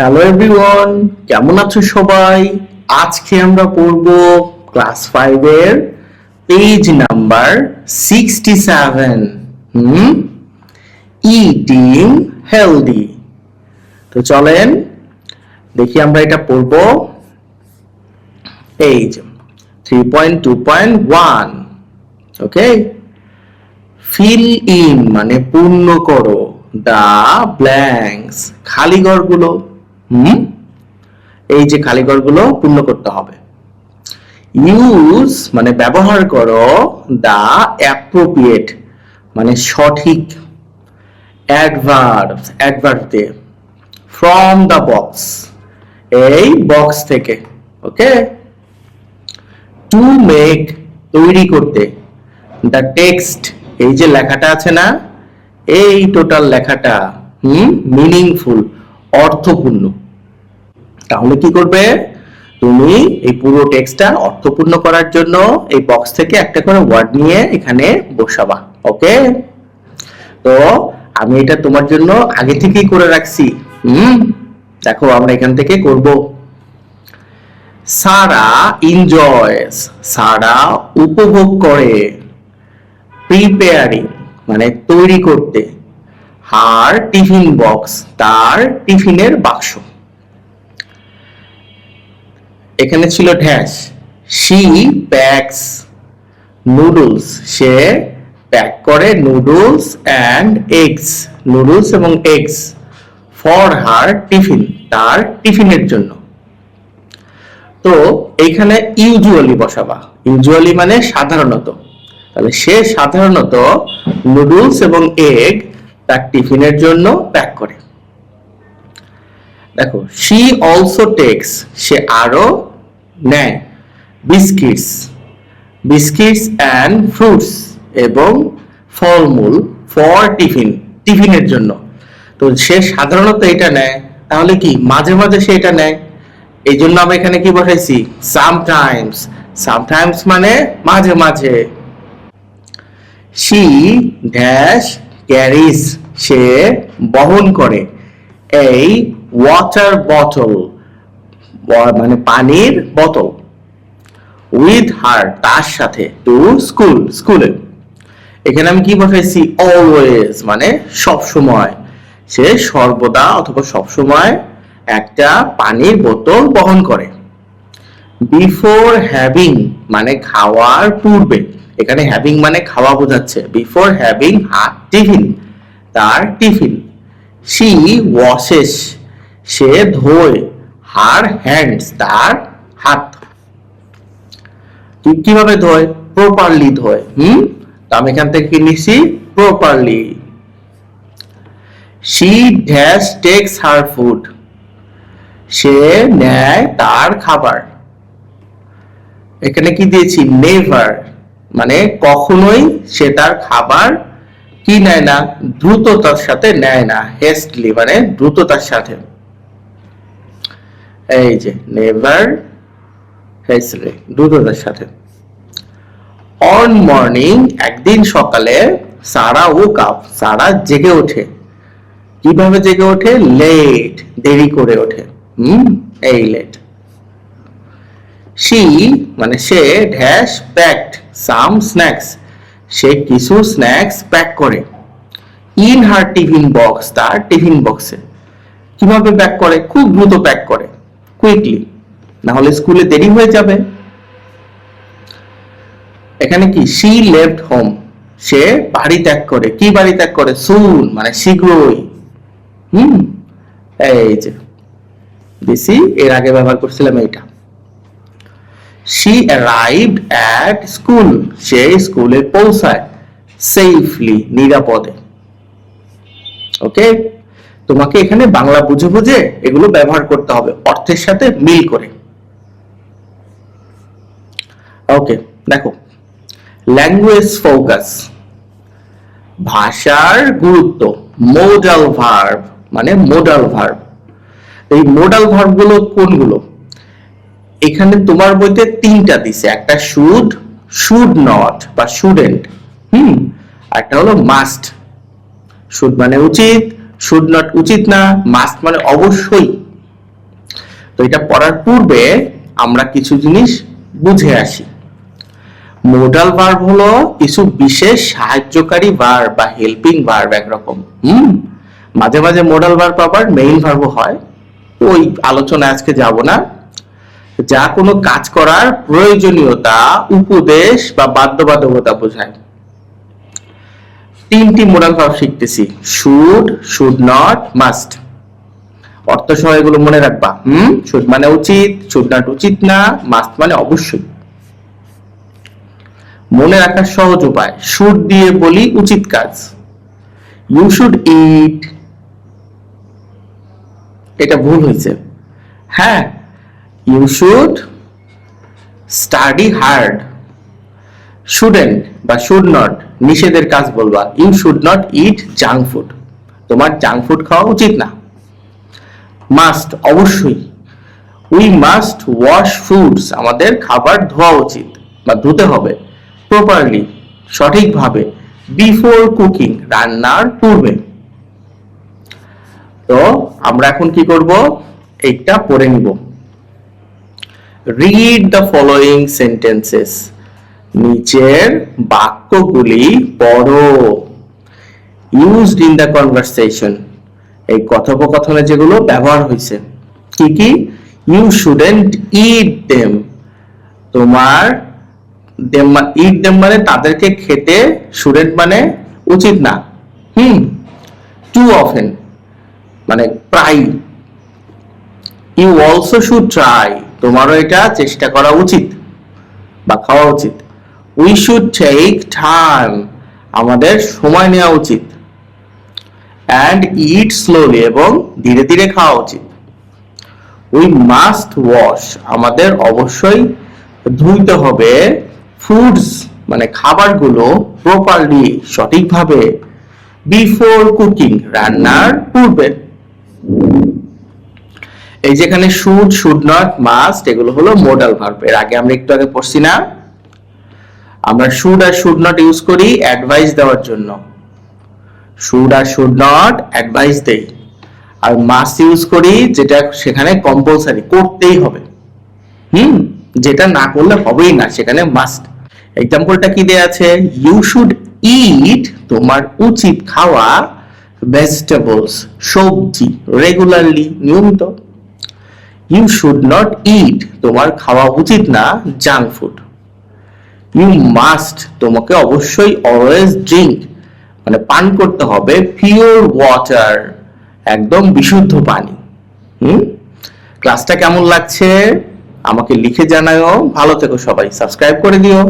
Hello everyone, কেমন আছো সবাই? আজকে আমরা পড়ব ক্লাস 5 এর পেজ নাম্বার 67। Eating healthy. তো চলেন দেখি আমরা এটা পড়ব। পেজ 3.2.1। ওকে, ফিল ইন মানে পূর্ণ করো, দা ব্ল্যাঙ্কস খালি ঘরগুলো। এই যে খালি ঘরগুলো পূর্ণ করতে হবে। ইউজ মানে ব্যবহার করো, দা অ্যাপ্রোপ্রিয়েট মানে সঠিক অ্যাডভার্ব দিয়ে, ফ্রম দা বক্স এই বক্স থেকে। ওকে, টু মেক তৈরি করতে, দা টেক্সট এই যে লেখাটা আছে না, এই টোটাল লেখাটা মিনিংফুল অর্থপূর্ণ। তাহলে কি করবে তুমি? এই পুরো টেক্সটটা অর্থপূর্ণ করার জন্য এই বক্স থেকে একটা করে ওয়ার্ড নিয়ে এখানে বসাবা। ওকে, তো আমি এটা তোমার জন্য আগে থেকেই করে রাখছি। দেখো আমরা এখান থেকে করব। সারা এনজয়স সারা উপভোগ করে, প্রিপেয়ারিং মানে তৈরি করতে, হার টিফিন বক্স তার টিফিনের বাক্স। এখানে ছিল dash, she packs noodles say pack করে নুডলস অ্যান্ড এগস নুডলস এবং এগস, ফর হার টিফিন তার টিফিনের জন্য। তো এইখানে ইউজুয়ালি বসাবা, ইউজুয়ালি মানে সাধারণত। তাহলে সে সাধারণত নুডলস এবং এগ তার টিফিনের জন্য প্যাক করে। দেখো, শি অলসো টেক্স সে আরো নেয়, বিস্কিটস বিস্কিটস অ্যান্ড ফ্রুটস এবং ফলমূল, ফর টিফিন টিফিনের জন্য। তো সে সাধারণত এটা নেয়, তাহলে কি মাঝে মাঝে সে এটা নেয়। এই জন্য আমরা এখানে কি বসাইছি? সামটাইমস। সামটাইমস মানে মাঝে মাঝে। শি ড্যাশ ক্যারিজ সে বহন করে, এই ওয়াটার বটল মানে পানির বোতল, উইথ হার তার সাথে, টু স্কুল স্কুলে। এখানে আমি কি বসাইছি? অলওয়েজ মানে সব সময়। সে সর্বদা অথবা সব সময় একটা পানির বোতল বহন করে। বিফোর হ্যাভিং মানে খাওয়ার পূর্বে, এখানে হ্যাভিং মানে খাওয়া বোঝাচ্ছে। বিফোর হ্যাভিং হার টিফিন তার টিফিন। শি ওয়াশেস সে ধোয়, হার হ্যান্ডস তার হাত। কিভাবে ধোয়? প্রপারলি ধোয়। তো আমি এখান থেকে কি নিছি? Properly. She dash takes her food সে নেয় তার খাবার। এখানে কি দিয়েছি? নেভার মানে কখনোই সে তার খাবার কি নেয় না? দ্রুততার সাথে নেয় না, হেস্টলি মানে দ্রুততার সাথে। এই যে নেভার হেস্টলি দ্রুততার সাথে। অন মর্নিং একদিন সকালে, সারা woke up সারা জেগে ওঠে। কিভাবে জেগে ওঠে? লেট দেরি করে ওঠে। এই লেট। শি মানে সে ড্যাশ প্যাকড সাম স্ন্যাক্স সে কিছু স্ন্যাক্স প্যাক করে, ইন হার টিফিন বক্স তার টিফিন বক্সে। কিভাবে প্যাক করে? খুব দ্রুত প্যাক করে, কুইকলি, না হলে স্কুলে দেরি হয়ে যাবে। এখানে কি? শি লেফট হোম সে বাড়ি ত্যাগ করে। কি বাড়ি ত্যাগ করে? সুন মানে শীঘ্রই। এই যে দিছি, এর আগে ব্যবহার করছিলাম এইটা। শি অ্যারাইভড অ্যাট স্কুল সে স্কুলে পৌঁছায়, সেফলি নিরাপদে। ওকে, তোমাকে এখানে বাংলা বুঝে বুঝে এগুলো ব্যবহার করতে হবে অর্থের সাথে মিল করে। ওকে, দেখো, ল্যাঙ্গুয়েজ ফোকাস ভাষার গুরুত্ব, মোডাল ভার্ব মানে মোডাল ভার্ব। এই মোডাল ভার্ব গুলো কোনগুলো? এখানে তোমার বইতে তিনটা দিছে, একটা শুড, শুড নট বা শুডেন্ট, একটা হলো মাস্ট। শুড মানে উচিত, শুড নট উচিত না, মাস্ট মানে অবশ্যই। তো এটা পড়ার পূর্বে আমরা কিছু জিনিস বুঝে আসি। মোডাল ভার্ব হলো কিছু বিশেষ সাহায্যকারী ভার্ব বা হেল্পিং ভার্ব একরকম। মাঝে মাঝে মোডাল ভার্ব আবার মেইন ভার্ব হয়, ওই আলোচনায় আজকে যাব না। যা কোনো কাজ করার প্রয়োজনীয়তা, উপদেশ বা বাধ্যবাধকতা বোঝায়। 3টি মোডাল ভার্ব শিখতেছি, শুড, শুড নট, মাস্ট। অর্থ সহ এগুলো মনে রাখবা। শুড মানে উচিত, শুড নট উচিত না, মাস্ট মানে অবশ্যই। মনে রাখার সহজ উপায়, শুড দিয়ে বলি উচিত কাজ। ইউ শুড ইট, এটা ভুল হয়েছে। হ্যাঁ, you should study hard. Shouldn't বা শুড নট নিষেধের কাজ বলবা, you should not eat junk food, তোমার জাঙ্ক ফুড খাওয়া উচিত না। মাস্ট অবশ্যই, উই মাস্ট ওয়াশ ফুডস, আমাদের খাবার ধোয়া উচিত বা ধুতে হবে। প্রপারলি সঠিকভাবে, বিফোর কুকিং রান্নার পূর্বে। তো আমরা এখন কি করব, এইটা পড়ে নিব। রিড দ্য ফলোইং সেন্টেন্সেস, নিচের বাক্যগুলি পড়ো। ইউজড ইন দ্য কনভারসেশন, এই কথোপকথনে যেগুলো ব্যবহার হয়েছে। কি কি? ইউ শুডেন্ট ইট দেম, তোমার ইট দেম মানে তাদেরকে খেতে, শুডেন্ট মানে উচিত না। টু অফেন মানে প্রায়। ইউ অলসো শুড ট্রাই, তোমারও এটা চেষ্টা করা উচিত বা খাওয়া উচিত। উই শুড টেক টাইম, আমাদের সময় নেওয়া উচিত। অ্যান্ড ইট স্লোলি, এবং ধীরে ধীরে খাওয়া উচিত। উই মাস্ট ওয়াশ, আমাদের অবশ্যই ধুইতে হবে। ফুডস মানে খাবারগুলো, প্রপারলি সঠিকভাবে। বিফোর কুকিং রান্নার পূর্বে। এই যেখানে শুড, শুড নট, মাস্ট এগুলো হলো মোডাল ভার্ব। এর আগে আমরা একটু আগে পড়ছি না, আমরা শুড আর শুড নট ইউজ করি অ্যাডভাইস দেওয়ার জন্য। শুড আর শুড নট অ্যাডভাইস দেই। আর মাস্ট ইউজ করি যেটা সেখানে কম্পালসারি, করতেই হবে। যেটা না করলে হবেই না, সেখানে মাস্ট। এক্সাম্পলটা কি দেয়া আছে? ইউ শুড ইট, তোমার উচিত খাওয়া, ভেজিটেবলস সবজি, রেগুলারলি নিয়মিত। ইউ শুড নট ইট, তোমার খাওয়া উচিত না জাঙ্ক ফুড। ইউ মাস্ট, তোমাকে অবশ্যই অলওয়েজ ড্রিঙ্ক মানে পান করতে হবে পিওর ওয়াটার, একদম বিশুদ্ধ পানি। ক্লাসটা কেমন লাগছে আমাকে লিখে জানাও। ভালো থেকো সবাই, সাবস্ক্রাইব করে দিও।